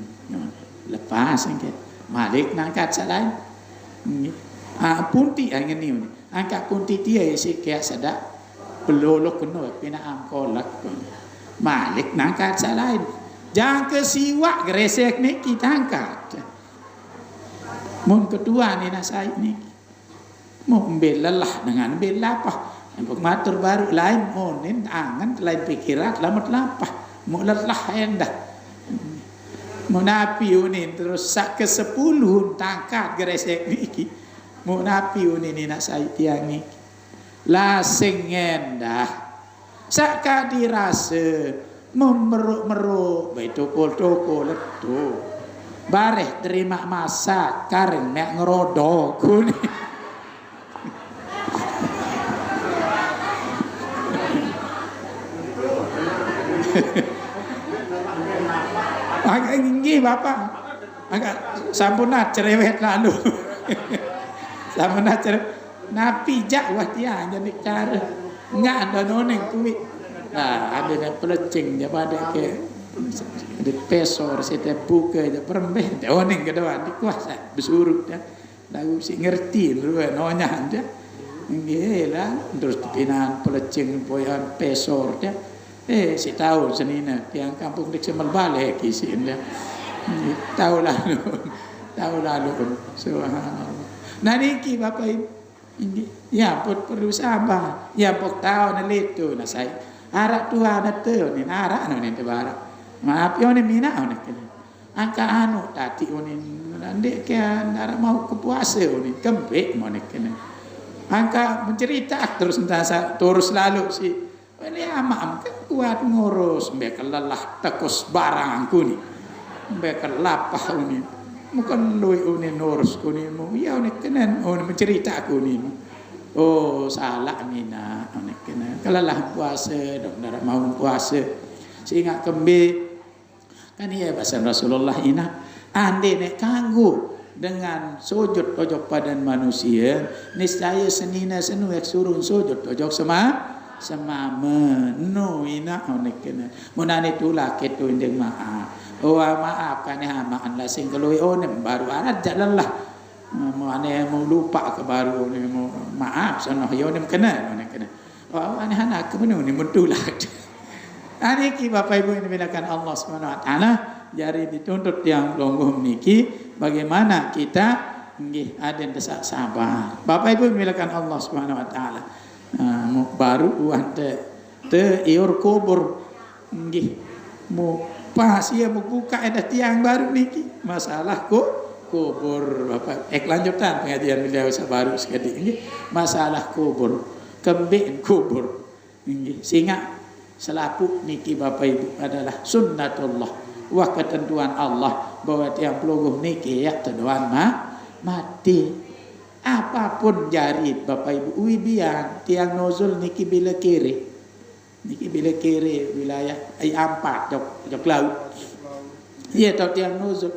lepas angkat balik nangkat salain. Punti ang ni angkat punti dia si kaya sada pelolok kuno pinaam kolak balik nangkat salain. Jangan kesiwak gresek ni kita angkat. Mun kedua ni nasai ni mau belalah dengan bela apa matur baru lain monin angan lain pikiran lamat lapah mau lelah endah mau napi unin terus sak ke 10 tangkat gresek niki mau napi unin nak sai tiang niki la sing endah sak ka dirasa memeruk-meruk bae toko-toko letu bareh terima masak kareng nek ngerodok kuni. Agak tinggi Bapak. Agak sampunat cerewet lalu. Sampunat cerewet. Napi jak wah dia jadi cara. Enggak ada noneng kuwi. Nah, ada yang pelecing dia pada ke di pesor saya buka dia perembeh dia noneng ke depan di kuasa besurut dia. Lalu si ngerti lu nonya dia. Nggih terus pinan pelecing poyan pesor dia. Si tahu senina tiang kampung dik semal balik isi dia. Tahu lalu. Subhanallah. Nah niki Bapak Ibu Ya pun perlu sabar. Ya pok tahu na leto na saya. Arak tua na tu ni arak na ni tebarak. Maaf yo ni mina ni kena. Angka anu tadi ni nanti kan arak mau ke puasa ni kembek mau ni kena. Angka mencerita terus entah terus lalu si. Ini amam kan kuat ngurus mbek lelah tekos barang aku ni. Mbek lapah ni. Bukan lui ni ngurus ku ni mu. Ya ni kena mencerita aku ni. Oh salah mina ni kena. Kelelah puasa dok darat mau puasa. Sehingga kembek kan iya bahasa Rasulullah ina ande nek kanggo dengan sujud ojok badan manusia niscaya senina senu yak surun sujud ojok semama no ina onek kena munane tula ketu indeng maaf maaf kan ya maan la sing keloi onem baru arat jalan lah mau ane mau lupa ke baru ni mau maaf sono yo onem kena onek kena ane anak kemenu ni mutulak ane ki Bapak Ibu yang dimuliakan Allah Subhanahu wa taala jari dituntut yang longgoh niki bagaimana kita nggih aden desak sabar. Bapak Ibu dimuliakan Allah Subhanahu wa taala. Baru te iur kubur nggih mu pas ia buka ada tiang baru niki masalah kubur Bapak lanjutan pengajian beliau baru sekali nggih masalah kubur kembek kubur nggih sehingga selapu niki Bapak Ibu adalah sunnatullah wa ketentuan Allah bahwa tiang peluguh niki ya teduan mati apapun jari Bapak Ibu wibian tiang nozul niki bila kiri wilayah ampat jok laut iya tau tiang nozul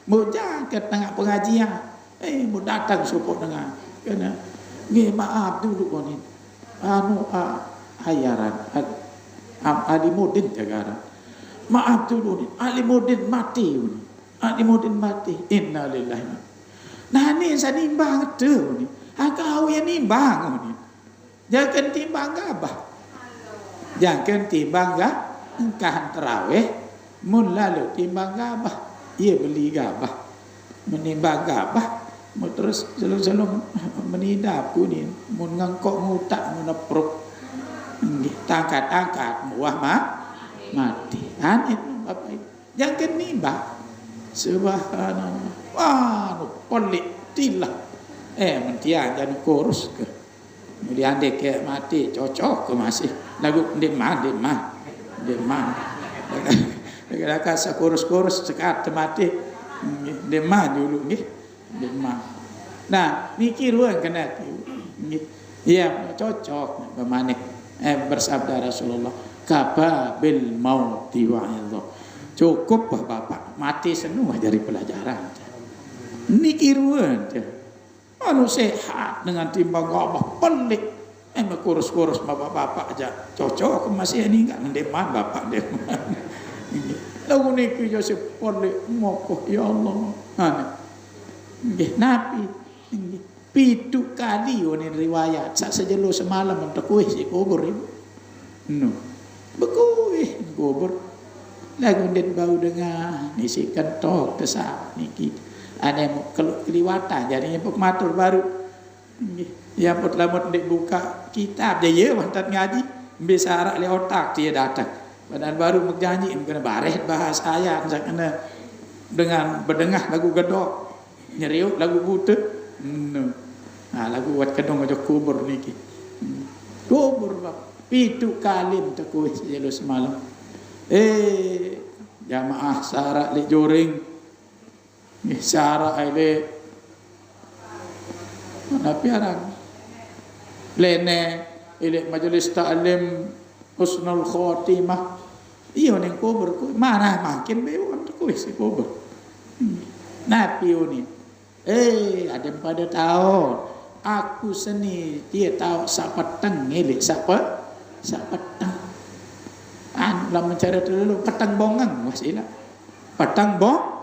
mau jaga tengah pengajian mau datang support dengan kena nggih maaf dulu ni hayaran Alimudin jagaran maaf dulu ni Alimudin mati inna lillahi. Nah ni saya nimbang tu ni. Kau yang nimbang ni. Jangan timbang gabah. Jangan timbang engkah terawih. Mun lalu timbang gabah. Ia beli gabah. Menimbang gabah. Mun terus selong-selong menidap ku ni. Mun ngangkok ngutak menepruk. Tangkat-angkat muah mati. Itu Bapak Ibu. Jangan nimbang. Subhanallah. Wah, pelik tilah. Mentian jadi kurus ke. Kemudian dia ke mati cocok ke masih. Lagu demah. Dekat kurus-kurus sekat mati. Demah dulu nggih. Demah. Nah, mikir luang kena nggih. Iya, cocok bemanik. Bersabda Rasulullah, "Kafa bil mauti wa'idha." Cukup Bapak mati semua dari pelajaran. Niki ruan anu sehat dengan timbang gabah pelik. Kurus-kurus bapak-bapak aja cocok masih ini enggak ndeman bapak ndeman. Lagu niki yo pelik mokoh ya Allah. Nggih nabi nggih pitu kali one riwayat sak sejelo semalam untuk kuih si kubur ibu. No. Bekuih kubur. Lagu den bau dengar nisi kentok tesak niki ada yang keliwatan jadinya pematur baru ya pot lamut dek buka kitab dia wantat ngaji bisa arak le otak dia datang badan baru berjanji kena bareh bahas ayat kena dengan berdengah lagu gedok nyeriuk lagu buta lagu buat kedong aja kubur niki kubur pitu kalim tekuih sejelo semalam jamaah syarat li joring syarat ile mana piarang lene ile majelis ta'lim husnul khotimah iyo ning kubur mana makin bewon kuih si kubur napi ini ada pada tahu aku seni dia tahu sapeteng ile sapeteng lah mencari dulu petang bongang wasilah petang bong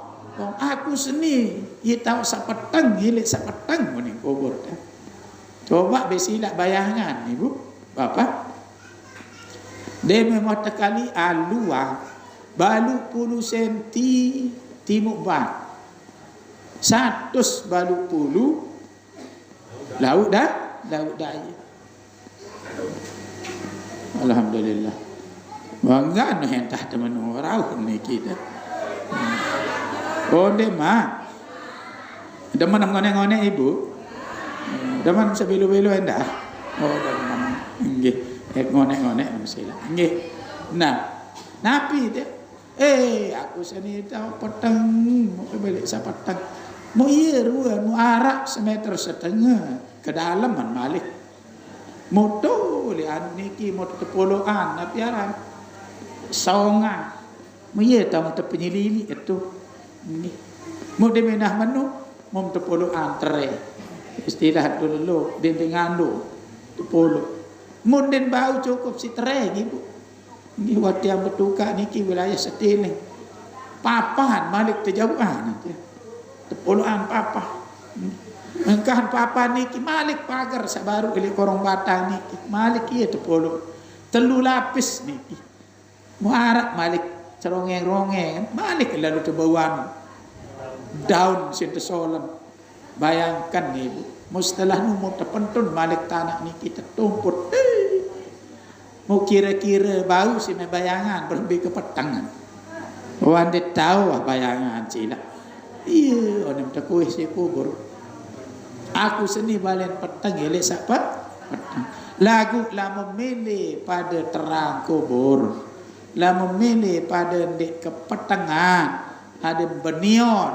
aku seni ia tahu sapetang hilik sapetang ni kubur dah. Coba besilah bayangan ibu bapak dia memang tekali alua balu 10 senti timuk bat 100 balu 10 laut dah Daud Daya. Alhamdulillah. Bangga no entah teman orang ni kita. Oh dia mah. Deman ngone-ngone ibu. Deman sebelu-belu endah. Oh deman. Nggih. Ngone-ngone mesti lah. Nggih. Nah, napi dia. Aku seni tahu petang, mau balik sa petang. Mau iya ruan, mau arak 1,5 meter ke dalam man malik. Mau tu li anu niki mau tepoloan tapi aran saungan. Mau iya tahu mau penyilili itu. Mau demenah menu, mau tepoloan tere. Istilah dulu dindingan lu tepolo. Mau den bau cukup si tere gitu. Ini waktu yang bertuka niki wilayah Setile. Papahan malik terjauhan nanti. Tepuluhan papa. Engkahan papa niki malik pagar sabaru ili korong batang niki. Malik iya tepulu. Telu lapis niki. Muarak malik cerongeng-rongeng. Malik lalu terbawaan. Daun sinta solam. Bayangkan nih bu. Mustalah numur terpentun malik tanah niki tertumput. Mau kira-kira bau si bayangan berlebih ke petangan. Wan dia tahu bayangan cila. Iya, orang tak kuih si kubur. Aku seni balen petang elek siapa? Petang. Lagu lah memilih pada terang kubur. Lah memilih pada dek ke petangan. Ada benion.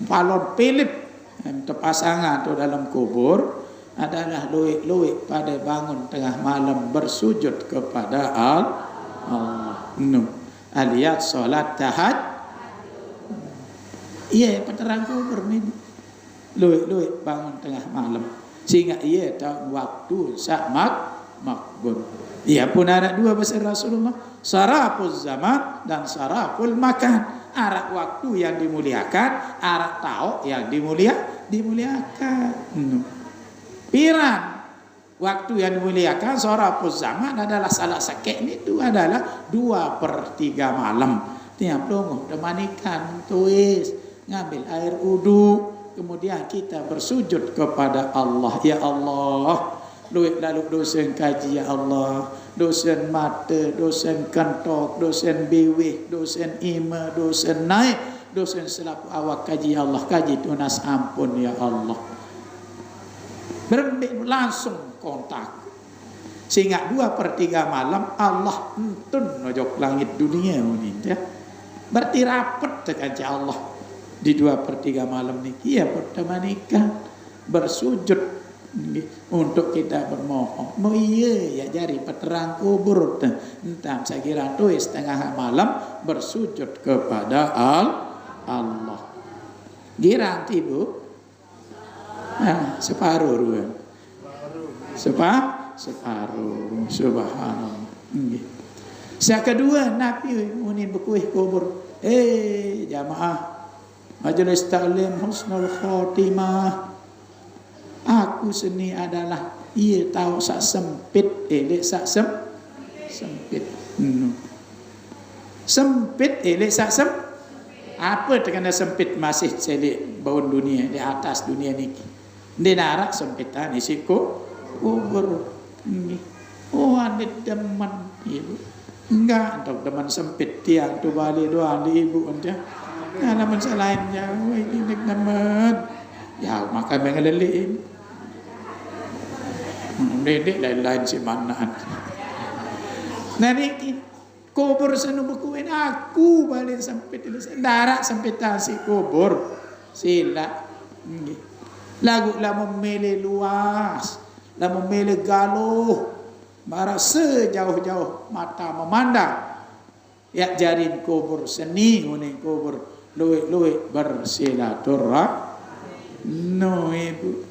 Balon Philip yang terpasangan tu dalam kubur. Adalah luik-luik pada bangun tengah malam bersujud kepada Allah. Aliat solat tahajud. Ia peterang kubur ni. Luik-luik bangun tengah malam. Sehingga ia tahu waktu saat makbul. Ia pun ada dua besar Rasulullah. Saraful zaman dan saraful makan. Arak waktu yang dimuliakan, arak tahu yang dimuliakan. Piran waktu yang dimuliakan saraful zaman adalah salah sakit itu adalah 2/3 malam. Tiap longoh demanikan tuis ngambil air wudu, kemudian kita bersujud kepada Allah. Ya Allah, lalu dosen kaji ya Allah, dosen mata, dosen kentok, dosen beweh, dosen ima, dosen naik, dosen selaku awak kaji ya Allah, kaji tunas ampun ya Allah. Berhenti langsung kontak. Sehingga 2/3 malam Allah entun nojok langit dunia ini ya. Berarti rapat tekan Allah di 2/3 malam ni. Ia pertama nikah bersujud untuk kita bermohon. Mau iya ya jari peterang kubur entah saya kira tu setengah malam bersujud kepada Allah. Girang tibu separuh ruang. Separuh. Subhanallah. Yang kedua Nabi unin berkuih kubur. Jamaah Majelis Taklim Husnul Khotimah. Aku seni adalah ia tahu sak sempit elek sak sempit. Sempit elek sak apa terkena sempit masih selik baun dunia di atas dunia niki. Dia narak sempitan isi kubur. Oh ada deman ibu. Enggak untuk deman sempit tiang tu balik doa di ibu anda. Nah namun selain jauh ini deman. Ya maka mengelelin. Dedek lain-lain si manaan. Nah niki kubur senu bukuin aku balik sempit itu darak sempitan si kubur. Sila. Lagu lah memilih luas, lah memilih galuh, marah sejauh-jauh mata memandang. Ya jarin kubur seni, uning kubur luik-luik bersilaturahim. No ibu,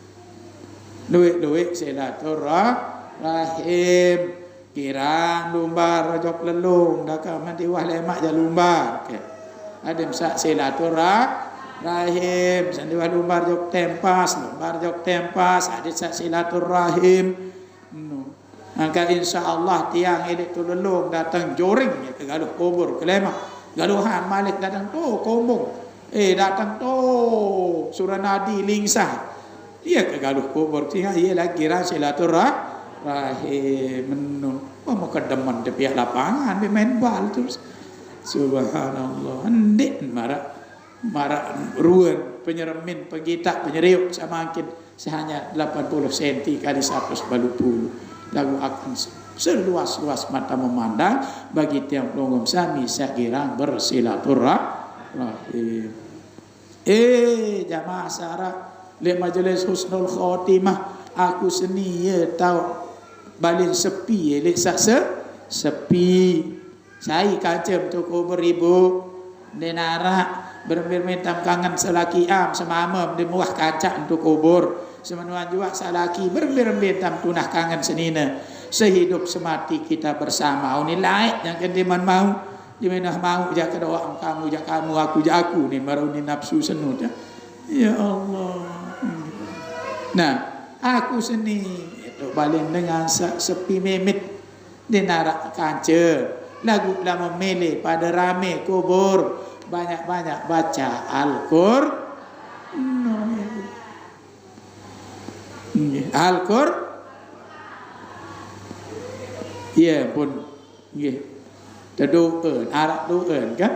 luik-luik silaturahim. Kirang lumbar rojok lelung, dah kau mandi wah lemak je lumbar. Ada sak silaturahim. Rahim, sandiwah lumbar jok tempas, ada sak silaturahim. Maka insya Allah tiang elik tu lelung datang joring ya ke galuh kubur ke lemak. Galuhan Malik datang tu kombong. Datang tu Suranadi lingsah. Dia kegaluh kubur tinggal ia lagi silaturahim menu. Mau kedeman di pihak lapangan main bal terus. Subhanallah. Hendik marak ruan penyeremin pegitak penyeriuk semakin sehanya 80 cm kali 100 balu puluh. Lalu akan seluas-luas mata memandang bagi tiang pelonggom sami sakira bersilaturahim. Jamaah syarat le majlis husnul khotimah aku seni ya tahu balin sepi le sepi saya kacem toko beribu denara bermintam kangen selaki semamam di muah kaca untuk kubur semenuan juga salaki bermintam tunah kangen senina sehidup semati kita bersama ini laik yang kendiman mau dimana mau jak doa kamu jak kamu aku jak aku ni maruni nafsu senu ya Allah. Nah aku seni itu balik dengan sepi memit di narak kaca lagu lama memilih pada rame kubur banyak-banyak baca Al-Qur'an ya pun terdoa arak doa kan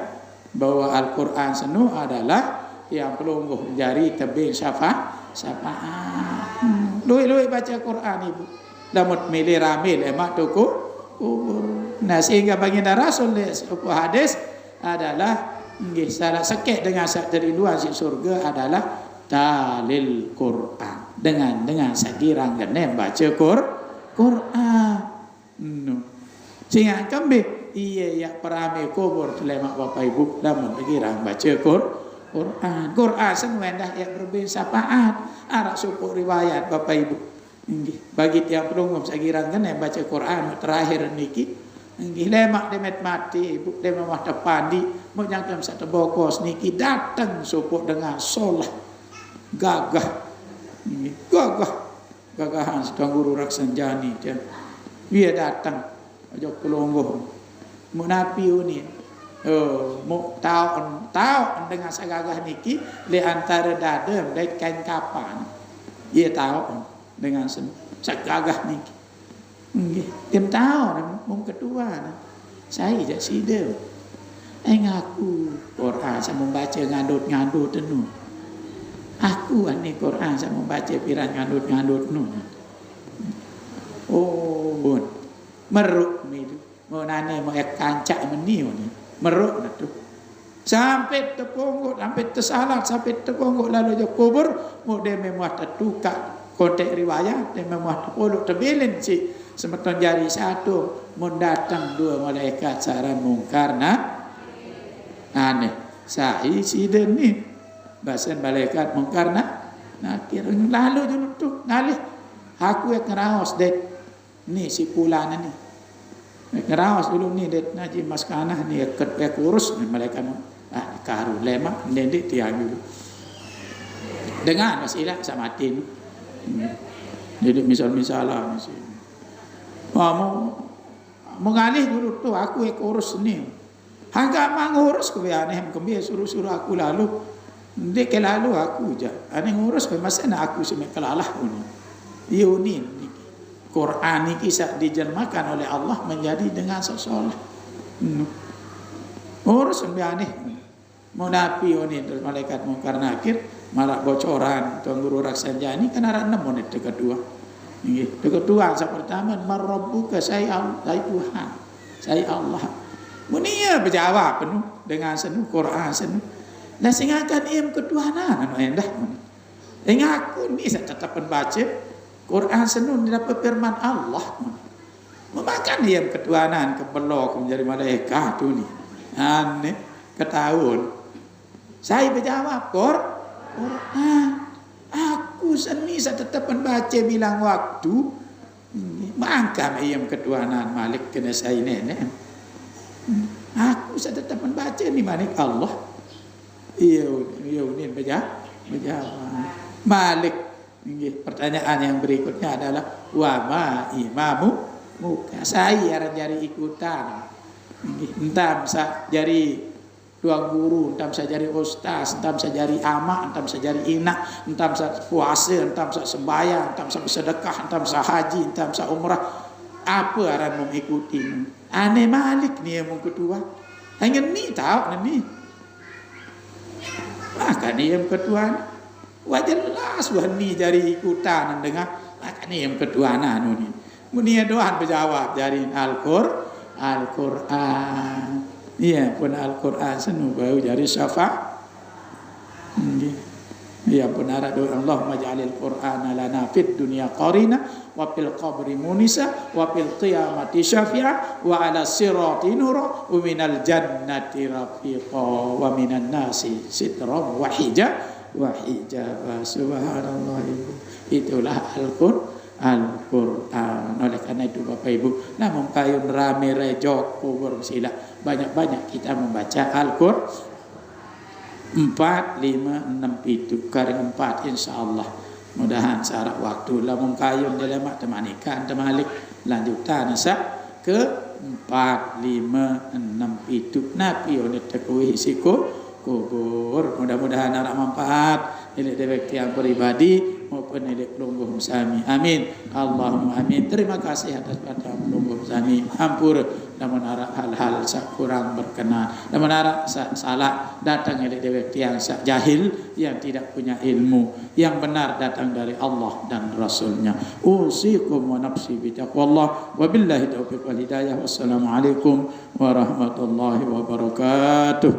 bahwa Al-Qur'an senu adalah yang pelungguh jari tebing syafaat luik baca Quran ibu lamut milih ramil emak tuku kubur. Nah sehingga baginda Rasul sebuah hadis adalah salah sekek dengan rinduan si surga adalah talil Quran dengan sagirang genem baca Quran sehingga kembali iya ya perame kubur telemak bapak ibu lamun sagirang baca Quran semua dah yang berbeza syafaat arak supuk riwayat bapak ibu bagi tiang pelungum sagiran kan yang baca Quran terakhir niki lemak demet mati ibu demet mah tepandi mau jangkam satu bokos niki datang supuk dengan solah gagahan sedang guru Raksanjani dia datang ajak pelungguh munapi ini mau tahu dengan segagah niki di antara dada dan kain kapan dia tahu dengan segagah niki dia tahu mau kedua saya jak sidel ngaku Quran saya membaca ngandut tenu aku ani Quran saya membaca piran ngandut nu bun meruk ni mau nane mau kancak meniu ni meruk na tu sampai terponggok sampai tersalah sampai terponggok lalu je kubur mau dia memuat tertukar konteks riwayat dia memuat terpolok terbelin si semeton jari satu mendatang dua malaikat saran mungkar aneh sahi siden ni bahasan malaikat mungkar nakir lalu je tu ngalih aku yang ngeraos dek ni si pulana ni ngeraos dulu ni dek Naji Maskanah ni kurus ni malaikat karu lemak nendek tiang dulu dengan masilah sama tin jadi misal-misalah ni mau mengalih dulu tu aku yang kurus ni hangga mangurus ke aneh kembali suruh aku lalu dek lalu aku je aneh ngurus masa nak aku semek kelalah ni ni Quran ni kisah dijelmakan oleh Allah menjadi dengan sesolah urus aneh mau napi ni malaikat mungkar nakir malah bocoran tuan guru Raksanjani kan ada 6 menit kedua pertama marabbuka saya Tuhan saya Allah munia berjawab penuh dengan senu Quran senu dan singakan im ketuhanan endah aku ni saya tetap baca Quran senu dapat firman Allah memakan im ketuhanan kebelok menjadi malaikat tu ni aneh ketahun saya berjawab Quran aku seni saya tetap baca bilang waktu mangkam ayam ketuhanan Malik kena saya nenek aku saya tetap baca ni Malik Allah iya ni berjawab Malik pertanyaan yang berikutnya adalah wa ma imamu muka saya jari ikutan entah jari tuang guru, entam saya jadi ustaz, entam saya jadi amak, entam saya jadi inak, entam saya puasa, entam saya sembahyang, entam saya bersedekah, entam saya haji, entam saya umrah. Apa aran mau ikuti? Ane Malik ni yang kedua. Hanya ni tahu ni. Maka ni yang kedua. Wah jelas wah ni jari ikutan dengar. Maka ni yang kedua anu ni. Muni doan berjawab dari Al-Quran. Iya pun Al-Quran senu bau jari syafa. Iya benar doa Allahumma ja'alil Qur'ana lana fid dunya qarina wa fil qabri munisa wa fil qiyamati syafi'a wa ala sirati nura wa minal jannati rafiqa wa minan nasi sitran wa hijab subhanallah. Itulah Al-Quran. Oleh karena itu Bapak Ibu, namun kayun rame rejok kubur sila banyak-banyak kita membaca Al-Quran 4, 5, 6 itu kareng 4 insyaallah. Mudahan syarat waktu lamun kayun dalam temanikan temalik lanjutan asa ke 4, 5, 6 itu nabi oleh tekui siko kubur. Mudah-mudahan anak manfaat ini dewek yang pribadi maupun ini pelungguh sami. Amin. Allahumma amin. Terima kasih atas pada pelungguh sami. Hampur namun arah hal-hal kurang berkenan. Namun arah salah datang dari dewek yang jahil yang tidak punya ilmu. Yang benar datang dari Allah dan Rasulnya. Usikum wa nafsi bitaqwallah. Wabillahi taufiq wal hidayah. Wassalamualaikum warahmatullahi wabarakatuh.